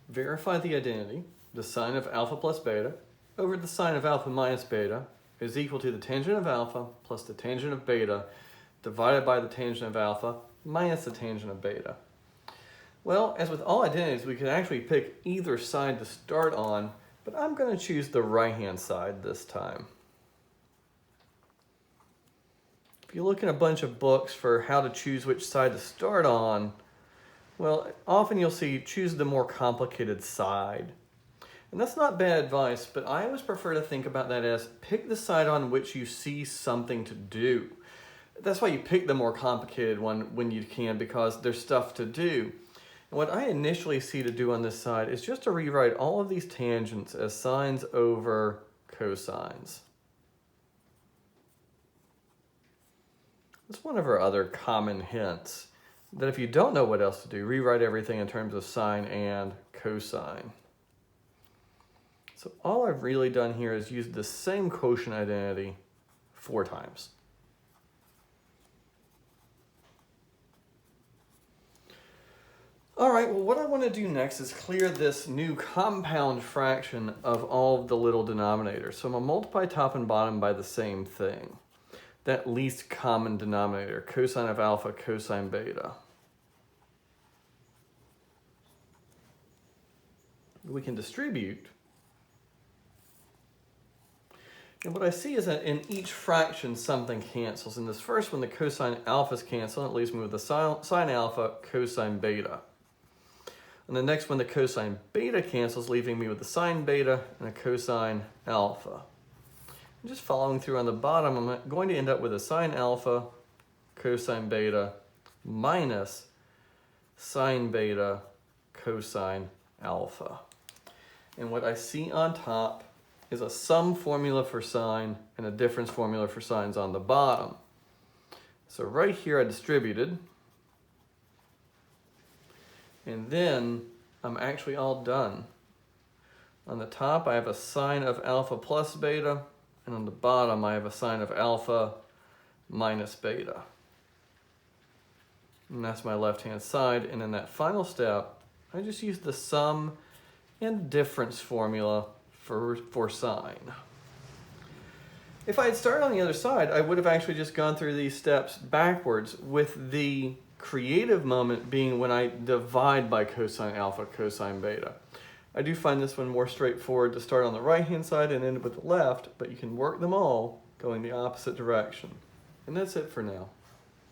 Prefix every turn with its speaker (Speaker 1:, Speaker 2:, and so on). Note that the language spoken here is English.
Speaker 1: verify the identity, the sine of alpha plus beta over the sine of alpha minus beta is equal to the tangent of alpha plus the tangent of beta divided by the tangent of alpha minus the tangent of beta. Well, as with all identities, we can actually pick either side to start on, but I'm going to choose the right-hand side this time. If you look in a bunch of books for how to choose which side to start on, well, often you'll see choose the more complicated side. And that's not bad advice, but I always prefer to think about that as pick the side on which you see something to do. That's why you pick the more complicated one when you can, because there's stuff to do. And what I initially see to do on this side is just to rewrite all of these tangents as sines over cosines. That's one of our other common hints, that if you don't know what else to do, rewrite everything in terms of sine and cosine. So all I've really done here is use the same quotient identity 4 times. All right, well, what I want to do next is clear this new compound fraction of all of the little denominators. So I'm going to multiply top and bottom by the same thing. That least common denominator, cosine of alpha, cosine beta. We can distribute. And what I see is that in each fraction, something cancels. In this first one, the cosine alphas cancel, and it leaves me with the sine alpha, cosine beta. And the next one, the cosine beta cancels, leaving me with the sine beta and a cosine alpha. And just following through on the bottom, I'm going to end up with a sine alpha, cosine beta, minus sine beta, cosine alpha. And what I see on top is a sum formula for sine and a difference formula for sines on the bottom. So right here I distributed. And then I'm actually all done. On the top I have a sine of alpha plus beta, and on the bottom I have a sine of alpha minus beta. And that's my left-hand side. And in that final step, I just use the sum and difference formula for sine. If I had started on the other side, I would have actually just gone through these steps backwards, with the creative moment being when I divide by cosine alpha, cosine beta. I do find this one more straightforward to start on the right-hand side and end with the left, but you can work them all going the opposite direction. And that's it for now.